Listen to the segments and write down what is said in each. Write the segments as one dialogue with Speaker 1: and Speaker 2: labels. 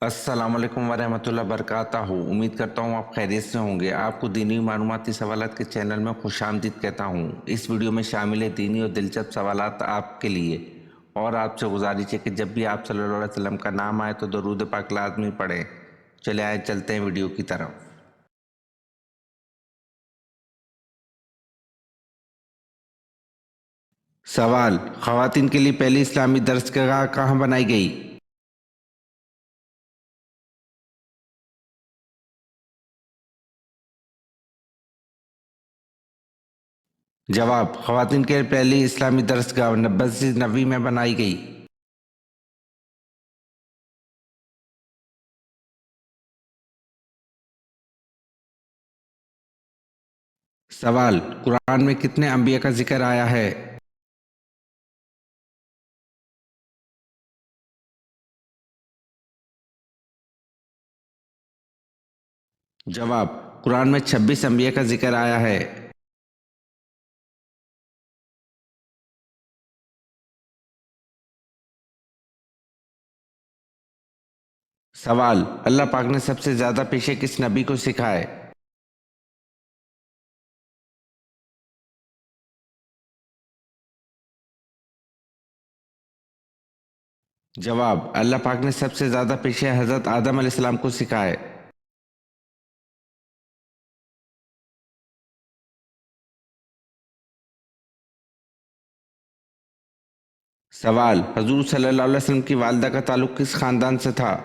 Speaker 1: السلام علیکم ورحمۃ اللہ وبرکاتہ. امید کرتا ہوں آپ خیریت سے ہوں گے. آپ کو دینی معلوماتی سوالات کے چینل میں خوش آمدید کہتا ہوں. اس ویڈیو میں شامل ہے دینی اور دلچسپ سوالات آپ کے لیے، اور آپ سے گزارش ہے کہ جب بھی آپ صلی اللہ علیہ وسلم کا نام آئے تو درود پاک لازمی پڑھیں. چلے آئے چلتے ہیں ویڈیو کی طرف. سوال: خواتین کے لیے پہلی اسلامی درسگاہ کہاں بنائی گئی؟ جواب: خواتین کے لیے پہلی اسلامی درسگاہ مسجد نبوی میں بنائی گئی. سوال: قرآن میں کتنے انبیاء کا ذکر آیا ہے؟ جواب: قرآن میں 26 انبیاء کا ذکر آیا ہے. سوال: اللہ پاک نے سب سے زیادہ پیشے کس نبی کو سکھائے؟ جواب: اللہ پاک نے سب سے زیادہ پیشے حضرت آدم علیہ السلام کو سکھائے. سوال: حضور صلی اللہ علیہ وسلم کی والدہ کا تعلق کس خاندان سے تھا؟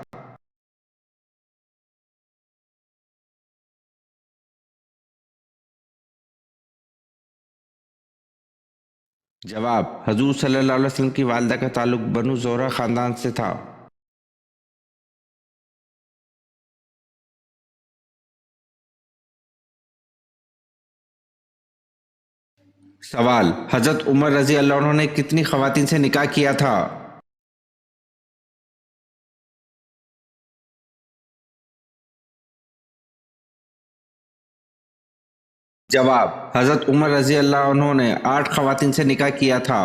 Speaker 1: جواب: حضور صلی اللہ علیہ وسلم کی والدہ کا تعلق بنو زہرہ خاندان سے تھا. سوال: حضرت عمر رضی اللہ عنہ نے کتنی خواتین سے نکاح کیا تھا؟ جواب: حضرت عمر رضی اللہ عنہ نے 8 خواتین سے نکاح کیا تھا.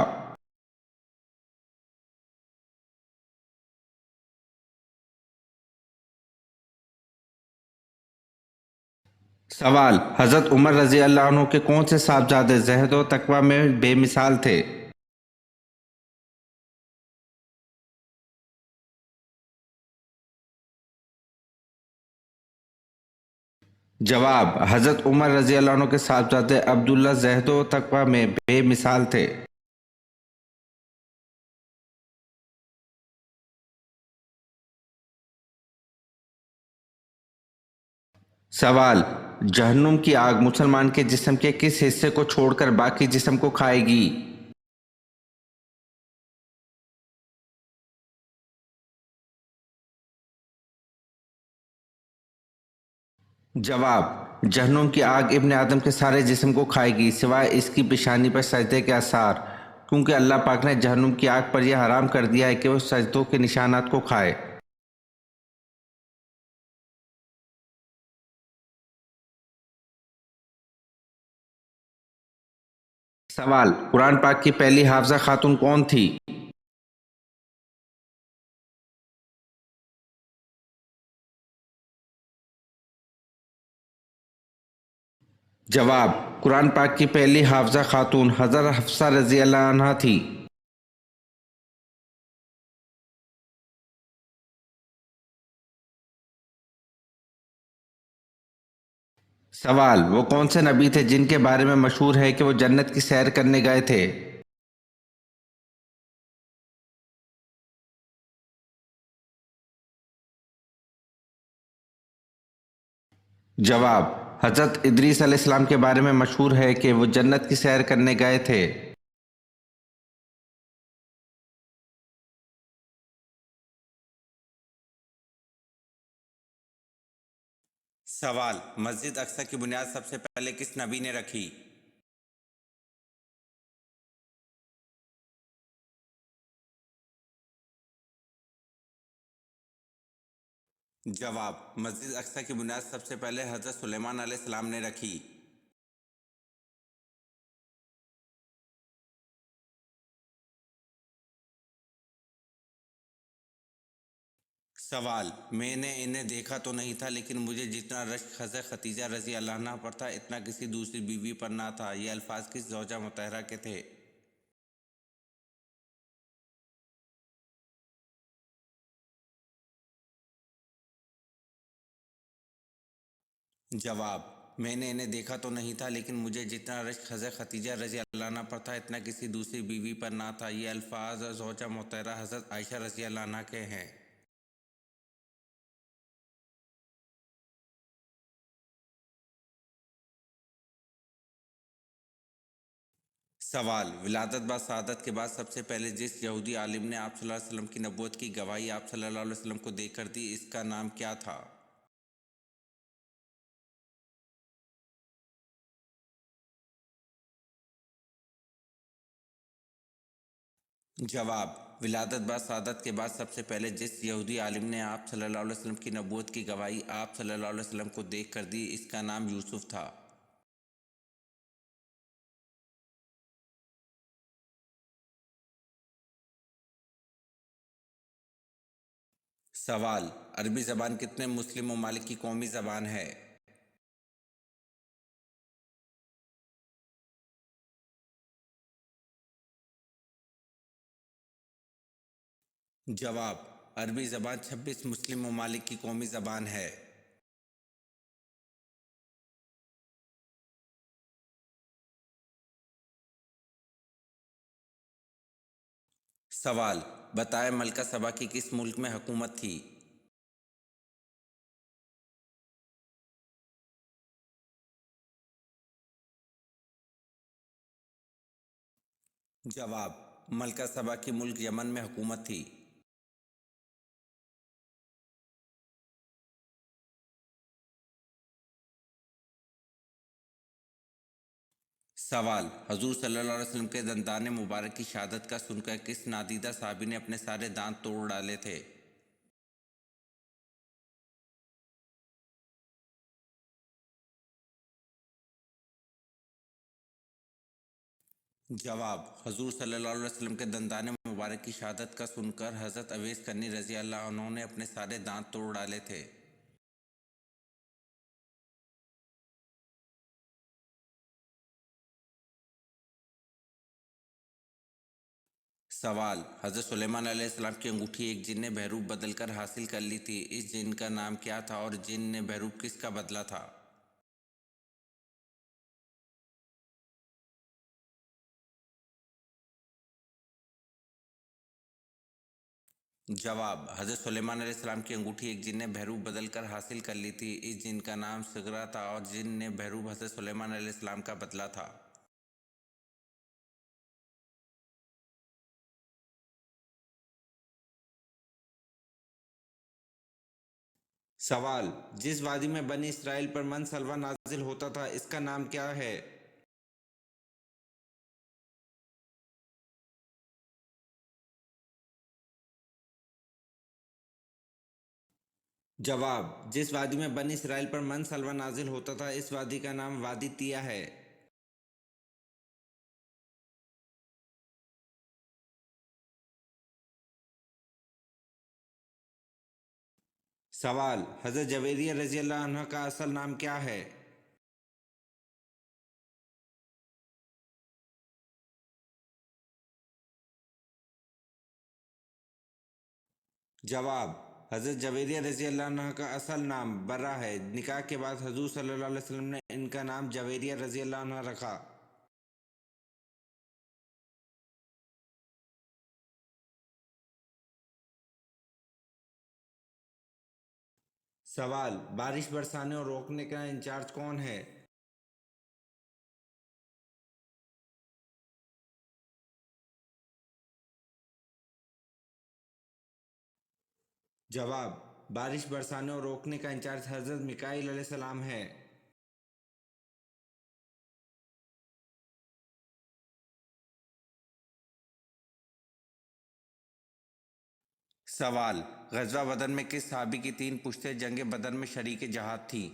Speaker 1: سوال: حضرت عمر رضی اللہ عنہ کے کون سے صاحبزادے زہد و تقوی میں بے مثال تھے؟ جواب: حضرت عمر رضی اللہ عنہ کے صاحبزادے عبداللہ زہد و تقوی میں بے مثال تھے. سوال: جہنم کی آگ مسلمان کے جسم کے کس حصے کو چھوڑ کر باقی جسم کو کھائے گی؟ جواب: جہنم کی آگ ابن آدم کے سارے جسم کو کھائے گی سوائے اس کی پیشانی پر سجدے کے آثار، کیونکہ اللہ پاک نے جہنم کی آگ پر یہ حرام کر دیا ہے کہ وہ سجدوں کے نشانات کو کھائے. سوال: قرآن پاک کی پہلی حافظہ خاتون کون تھی؟ جواب: قرآن پاک کی پہلی حافظہ خاتون حضرت حفصہ رضی اللہ عنہا تھی. سوال: وہ کون سے نبی تھے جن کے بارے میں مشہور ہے کہ وہ جنت کی سیر کرنے گئے تھے؟ جواب: حضرت ادریس علیہ السلام کے بارے میں مشہور ہے کہ وہ جنت کی سیر کرنے گئے تھے. سوال: مسجد اقصی کی بنیاد سب سے پہلے کس نبی نے رکھی؟ جواب: مسجد اقصی کی بنیاد سب سے پہلے حضرت سلیمان علیہ السلام نے رکھی. سوال: میں نے انہیں دیکھا تو نہیں تھا، لیکن مجھے جتنا رشک حضرت خدیجہ رضی اللہ عنہا پر تھا اتنا کسی دوسری بیوی پر نہ تھا۔ یہ الفاظ کس زوجہ مطہرہ کے تھے؟ جواب: میں نے انہیں دیکھا تو نہیں تھا، لیکن مجھے جتنا رشک حضرت خدیجہ رضی اللہ عنہا پر تھا اتنا کسی دوسری بیوی پر نہ تھا۔ یہ الفاظ زوجہ مطہرہ حضرت عائشہ رضی اللہ عنہا کے ہیں۔ سوال: ولادت با سعادت کے بعد سب سے پہلے جس یہودی عالم نے آپ صلی اللہ علیہ وسلم کی نبوت کی گواہی آپ صلی اللہ علیہ وسلم کو دے کر دی، اس کا نام کیا تھا؟ جواب: ولادت با سعادت کے بعد سب سے پہلے جس یہودی عالم نے آپ صلی اللہ علیہ وسلم کی نبوت کی گواہی آپ صلی اللہ علیہ وسلم کو دے کر دی، اس کا نام یوسف تھا۔ سوال: عربی زبان کتنے مسلم ممالک کی قومی زبان ہے؟ جواب: عربی زبان 26 مسلم ممالک کی قومی زبان ہے۔ سوال: بتائیں ملکہ سبا کی کس ملک میں حکومت تھی؟ جواب: ملکہ سبا کی ملک یمن میں حکومت تھی۔ سوال: حضور صلی اللہ علیہ وسلم کے دندان مبارک کی شہادت کا سن کر کس نادیدہ صحابی نے اپنے سارے دانت توڑ ڈالے تھے؟ جواب: حضور صلی اللہ علیہ وسلم کے دندان مبارک کی شہادت کا سن کر حضرت اویس کرنی رضی اللہ عنہ نے اپنے سارے دانت توڑ ڈالے تھے۔ سوال: حضرت سلیمان علیہ السلام کی انگوٹھی ایک جن نے بحروب بدل کر حاصل کر لی تھی، اس جن کا نام کیا تھا اور جن نے بحروب کس کا بدلا تھا؟ جواب: حضرت سلیمان علیہ السلام کی انگوٹھی ایک جن نے بحروب بدل کر حاصل کر لی تھی، اس جن کا نام سغرا تھا اور جن نے بحروب حضرت سلیمان علیہ السلام کا بدلا تھا۔ سوال: جس وادی میں بنی اسرائیل پر من سلوہ نازل ہوتا تھا اس کا نام کیا ہے؟ جواب: جس وادی میں بنی اسرائیل پر من سلوہ نازل ہوتا تھا اس وادی کا نام وادی طیہ ہے۔ سوال: حضرت جویریہ رضی اللہ عنہ کا اصل نام کیا ہے؟ جواب: حضرت جویریہ رضی اللہ عنہ کا اصل نام برہ ہے، نکاح کے بعد حضور صلی اللہ علیہ وسلم نے ان کا نام جویریہ رضی اللہ عنہ رکھا۔ سوال: بارش برسانے اور روکنے کا انچارج کون ہے؟ جواب: بارش برسانے اور روکنے کا انچارج حضرت میکائیل علیہ السلام ہے۔ سوال: غزوہ بدر میں کس صحابی کی 3 پشتیں جنگ بدر میں شریک جہاد تھیں؟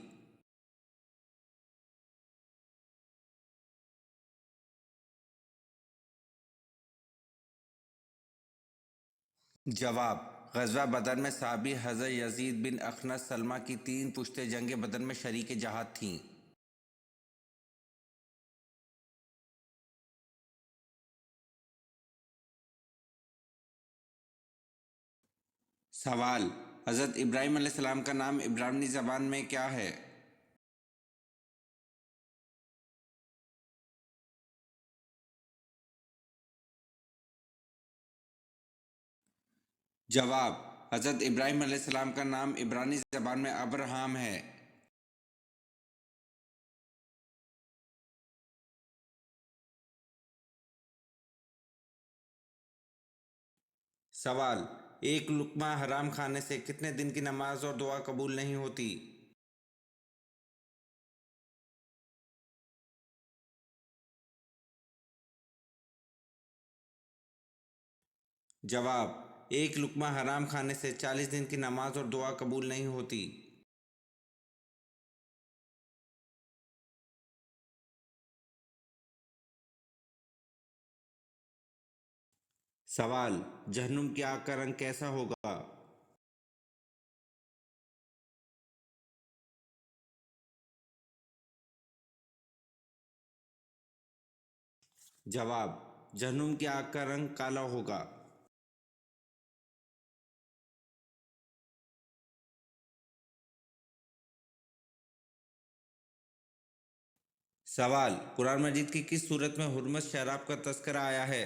Speaker 1: جواب: غزوہ بدر میں صحابی حضرت یزید بن اخنس سلمہ کی 3 پشتیں جنگ بدر میں شریک جہاد تھیں۔ سوال: حضرت ابراہیم علیہ السلام کا نام عبرانی زبان میں کیا ہے؟ جواب: حضرت ابراہیم علیہ السلام کا نام عبرانی زبان میں ابراہام ہے۔ سوال: ایک لقمہ حرام کھانے سے کتنے دن کی نماز اور دعا قبول نہیں ہوتی؟ جواب: ایک لقمہ حرام کھانے سے 40 دن کی نماز اور دعا قبول نہیں ہوتی۔ سوال: جہنم کی آگ کا رنگ کیسا ہوگا؟ جواب: جہنم کی آگ کا رنگ کالا ہوگا۔ سوال: قرآن مجید کی کس صورت میں حرمت شراب کا تذکرہ آیا ہے؟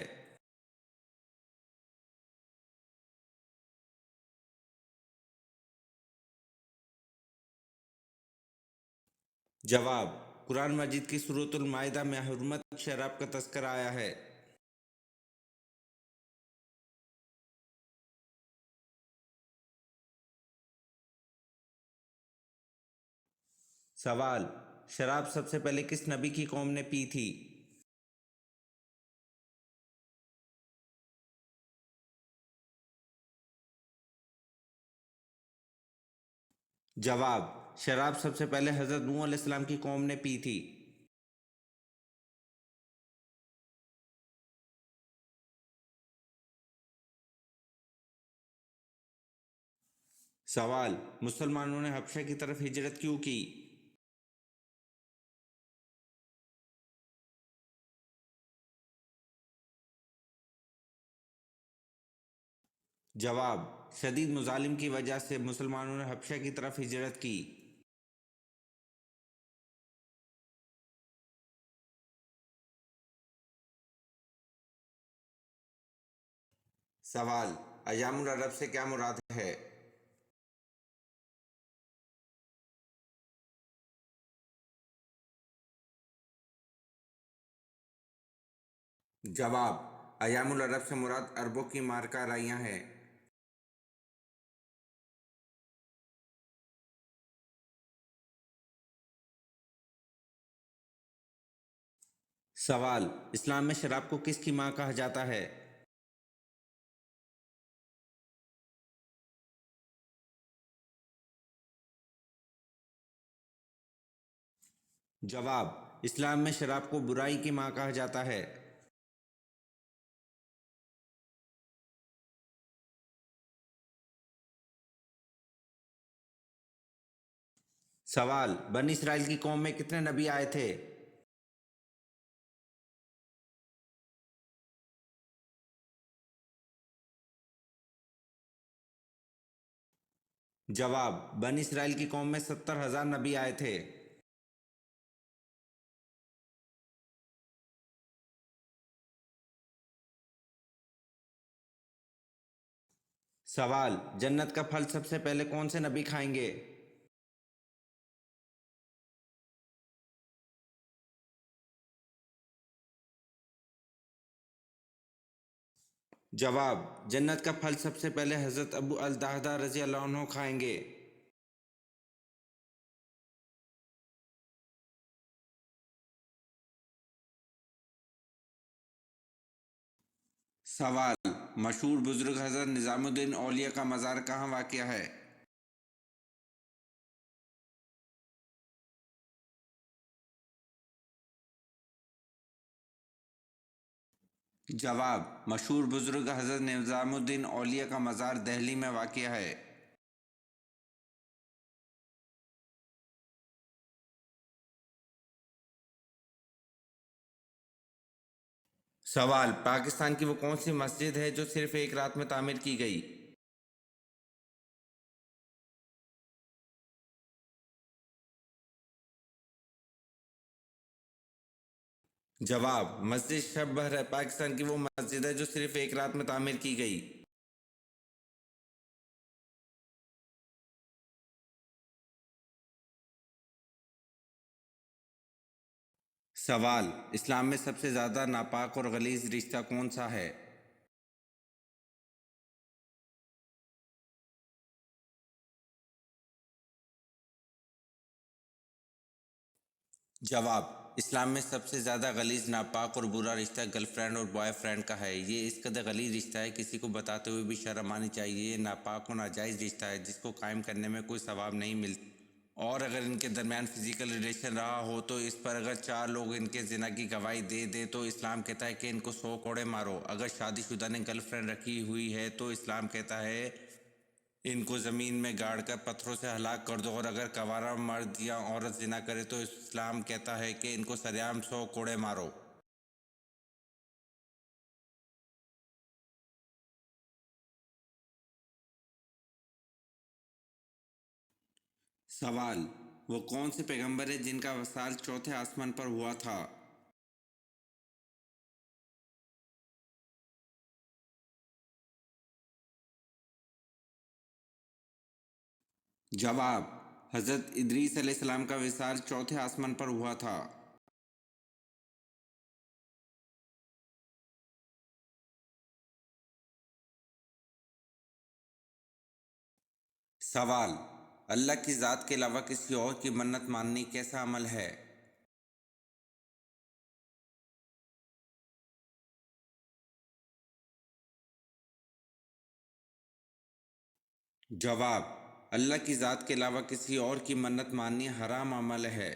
Speaker 1: جواب: قرآن مجید کی سورۃ المائدہ میں حرمت شراب کا تذکرہ آیا ہے۔ سوال: شراب سب سے پہلے کس نبی کی قوم نے پی تھی؟ جواب: شراب سب سے پہلے حضرت نوح علیہ السلام کی قوم نے پی تھی۔ سوال: مسلمانوں نے حبشہ کی طرف ہجرت کیوں کی؟ جواب: شدید مظالم کی وجہ سے مسلمانوں نے حبشہ کی طرف ہجرت کی۔ سوال: ایام العرب سے کیا مراد ہے؟ جواب: ایام العرب سے مراد عربوں کی مارکہ آرائیاں ہیں۔ سوال: اسلام میں شراب کو کس کی ماں کہا جاتا ہے؟ جواب: اسلام میں شراب کو برائی کی ماں کہا جاتا ہے۔ سوال: بنی اسرائیل کی قوم میں کتنے نبی آئے تھے؟ جواب: بنی اسرائیل کی قوم میں 70,000 نبی آئے تھے۔ سوال: جنت کا پھل سب سے پہلے کون سے نبی کھائیں گے؟ جواب: جنت کا پھل سب سے پہلے حضرت ابو الدرداء رضی اللہ عنہ کھائیں گے۔ سوال: مشہور بزرگ حضرت نظام الدین اولیاء کا مزار کہاں واقع ہے؟ جواب: مشہور بزرگ حضرت نظام الدین اولیاء کا مزار دہلی میں واقع ہے۔ سوال: پاکستان کی وہ کون سی مسجد ہے جو صرف ایک رات میں تعمیر کی گئی؟ جواب: مسجد شب بہر ہے، پاکستان کی وہ مسجد ہے جو صرف ایک رات میں تعمیر کی گئی۔ سوال: اسلام میں سب سے زیادہ ناپاک اور غلیظ رشتہ کون سا ہے؟ جواب: اسلام میں سب سے زیادہ غلیظ، ناپاک اور برا رشتہ گرل فرینڈ اور بوائے فرینڈ کا ہے۔ یہ اس قدر غلیظ رشتہ ہے، کسی کو بتاتے ہوئے بھی شرم آنی چاہیے۔ یہ ناپاک و ناجائز رشتہ ہے جس کو قائم کرنے میں کوئی ثواب نہیں ملتا، اور اگر ان کے درمیان فزیکل ریلیشن رہا ہو تو اس پر اگر 4 لوگ ان کے زنا کی گواہی دے دیں تو اسلام کہتا ہے کہ ان کو 100 کوڑے مارو۔ اگر شادی شدہ نے گرل فرینڈ رکھی ہوئی ہے تو اسلام کہتا ہے ان کو زمین میں گاڑ کر پتھروں سے ہلاک کر دو، اور اگر کنوارا مرد یا عورت زنا کرے تو اسلام کہتا ہے کہ ان کو سریعام 100 کوڑے مارو۔ سوال: وہ کون سے پیغمبر ہیں جن کا وصال چوتھے آسمان پر ہوا تھا؟ جواب: حضرت ادریس علیہ السلام کا وصال چوتھے آسمان پر ہوا تھا۔ سوال: اللہ کی ذات کے علاوہ کسی اور کی منت ماننی کیسا عمل ہے؟ جواب: اللہ کی ذات کے علاوہ کسی اور کی منت ماننی حرام عمل ہے۔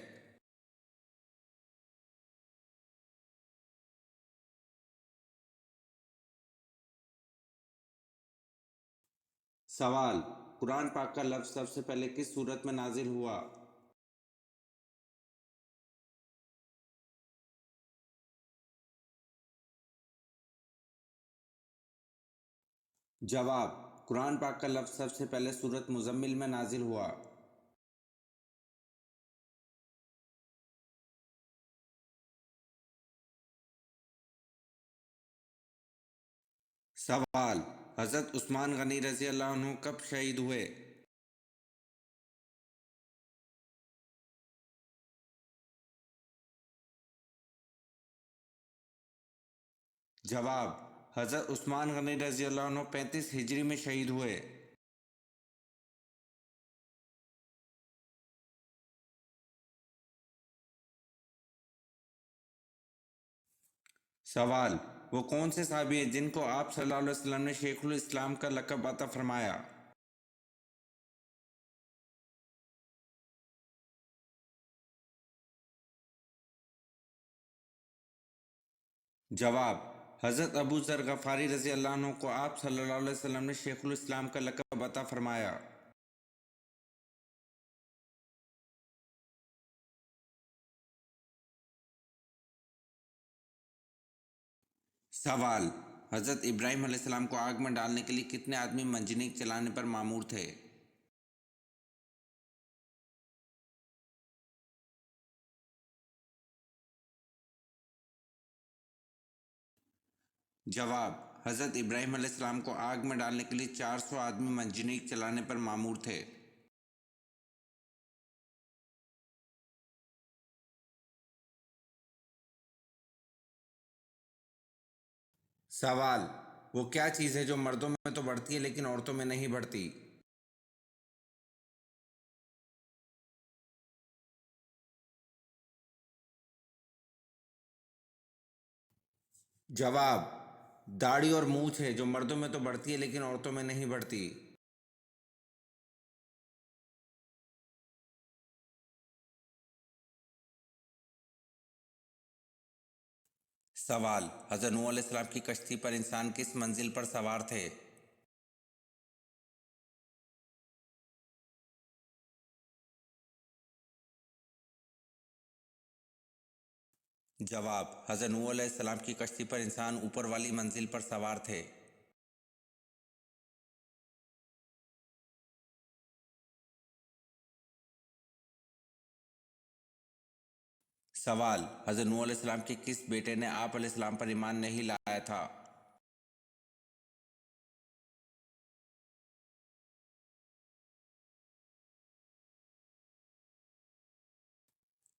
Speaker 1: سوال: قرآن پاک کا لفظ سب سے پہلے کس صورت میں نازل ہوا؟ جواب: قرآن پاک کا لفظ سب سے پہلے سورۃ مزمل میں نازل ہوا۔ سوال: حضرت عثمان غنی رضی اللہ عنہ کب شہید ہوئے؟ جواب: حضرت عثمان غنی رضی اللہ عنہ 35 ہجری میں شہید ہوئے۔ سوال: وہ کون سے صحابی ہیں جن کو آپ صلی اللہ علیہ وسلم نے شیخ الاسلام کا لقب عطا فرمایا؟ جواب: حضرت ابو ذر غفاری رضی اللہ عنہ کو آپ صلی اللہ علیہ وسلم نے شیخ الاسلام کا لقب عطا فرمایا۔ سوال: حضرت ابراہیم علیہ السلام کو آگ میں ڈالنے کے لیے کتنے آدمی منجنیق چلانے پر مامور تھے؟ جواب: حضرت ابراہیم علیہ السلام کو آگ میں ڈالنے کے لیے 400 آدمی منجنیق چلانے پر مامور تھے۔ سوال: وہ کیا چیز ہے جو مردوں میں تو بڑھتی ہے لیکن عورتوں میں نہیں بڑھتی؟ جواب: داڑھی اور مونچھ ہے جو مردوں میں تو بڑھتی ہے لیکن عورتوں میں نہیں بڑھتی۔ سوال: حضرت نوح علیہ السلام کی کشتی پر انسان کس منزل پر سوار تھے؟ جواب: حضرت نوح علیہ السلام کی کشتی پر انسان اوپر والی منزل پر سوار تھے۔ سوال: حضرت نوح علیہ السلام کے کس بیٹے نے آپ علیہ السلام پر ایمان نہیں لایا تھا؟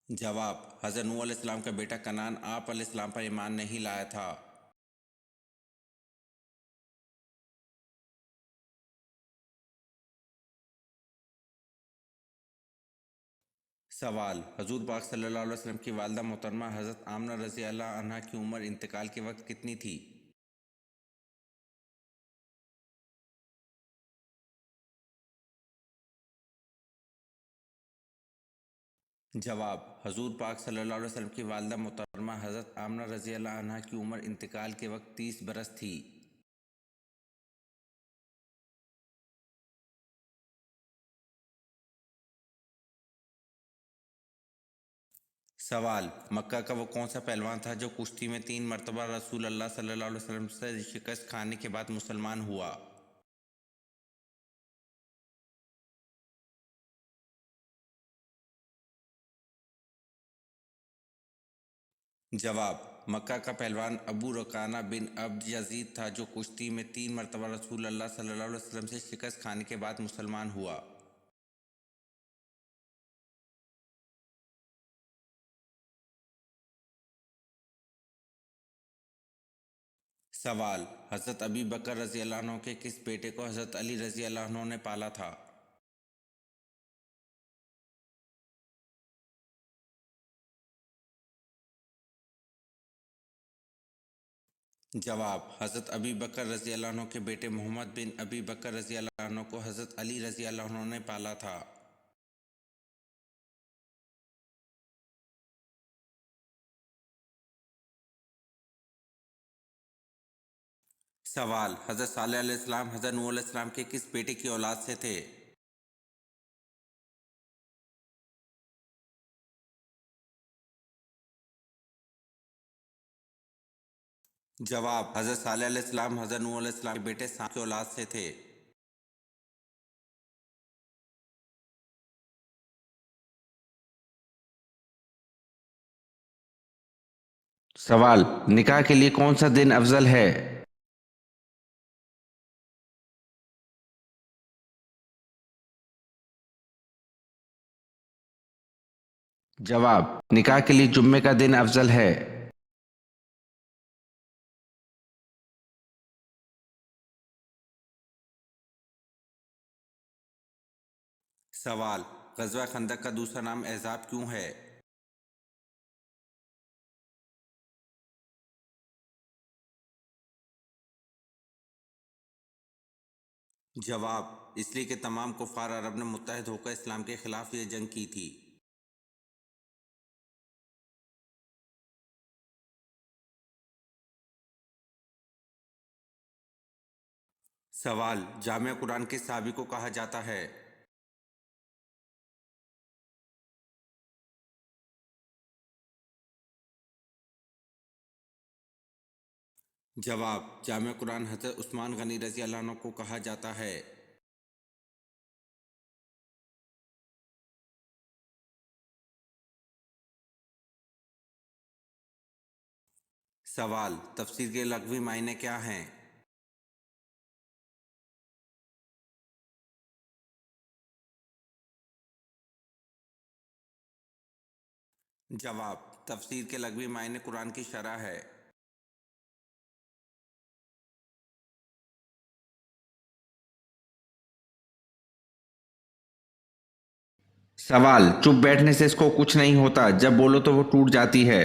Speaker 1: جواب: حضرت نوح علیہ السلام کا بیٹا کنعان آپ علیہ السلام پر ایمان نہیں لایا تھا۔ سوال: حضور پاک صلی اللہ علیہ وسلم کی والدہ محترمہ حضرت آمنہ رضی اللہ عنہا کی عمر انتقال کے وقت کتنی تھی؟ جواب: حضور پاک صلی اللہ علیہ وسلم کی والدہ محترمہ حضرت آمنہ رضی اللہ عنہا کی عمر انتقال کے وقت 30 برس تھی۔ سوال: مکہ کا وہ کون سا پہلوان تھا جو کشتی میں 3 مرتبہ رسول اللہ صلی اللہ علیہ وسلم سے شکست کھانے کے بعد مسلمان ہوا؟ جواب: مکہ کا پہلوان ابو رکانہ بن عبد یزید تھا جو کشتی میں 3 مرتبہ رسول اللہ صلی اللہ علیہ وسلم سے شکست کھانے کے بعد مسلمان ہوا۔ سوال: حضرت ابی بکر رضی اللہ عنہ کے کس بیٹے کو حضرت علی رضی اللہ عنہ نے پالا تھا؟ جواب: حضرت ابی بکر رضی اللہ عنہ کے بیٹے محمد بن ابی بکر رضی اللہ عنہ کو حضرت علی رضی اللہ عنہ نے پالا تھا۔ سوال: حضرت صالح علیہ السلام حضرت نوح علیہ السلام کے کس بیٹے کی اولاد سے تھے؟ جواب: حضرت صالح علیہ السلام حضرت نوح علیہ السلام کے بیٹے سام کی اولاد سے تھے۔ سوال: نکاح کے لیے کون سا دن افضل ہے؟ جواب: نکاح کے لیے جمعے کا دن افضل ہے۔ سوال: غزوہ خندق کا دوسرا نام احزاب کیوں ہے؟ جواب: اس لیے کہ تمام کفار عرب نے متحد ہو کر اسلام کے خلاف یہ جنگ کی تھی۔ سوال: جامع قرآن کس صحابی کو کہا جاتا ہے؟ جواب: جامع قرآن حضرت عثمان غنی رضی اللہ عنہ کو کہا جاتا ہے۔ سوال: تفسیر کے لغوی معنی کیا ہیں؟ جواب: تفسیر کے لغوی معنی قرآن کی شرح ہے۔ سوال: چپ بیٹھنے سے اس کو کچھ نہیں ہوتا، جب بولو تو وہ ٹوٹ جاتی ہے۔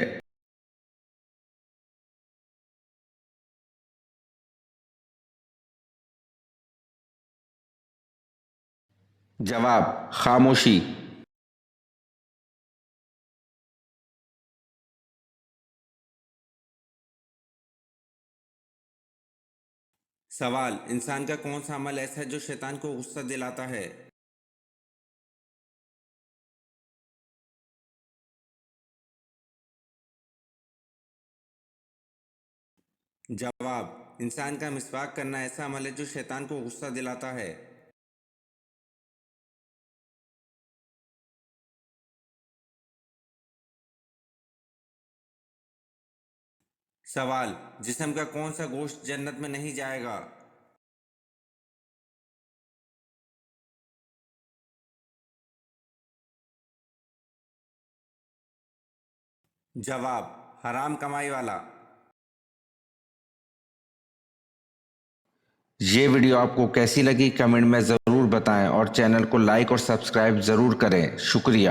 Speaker 1: جواب: خاموشی۔ سوال: انسان کا کون سا عمل ایسا ہے جو شیطان کو غصہ دلاتا ہے؟ جواب: انسان کا مسواک کرنا ایسا عمل ہے جو شیطان کو غصہ دلاتا ہے۔ سوال: جسم کا کون سا گوشت جنت میں نہیں جائے گا؟ جواب: حرام کمائی والا۔ یہ ویڈیو آپ کو کیسی لگی کمنٹ میں ضرور بتائیں اور چینل کو لائک اور سبسکرائب ضرور کریں۔ شکریہ۔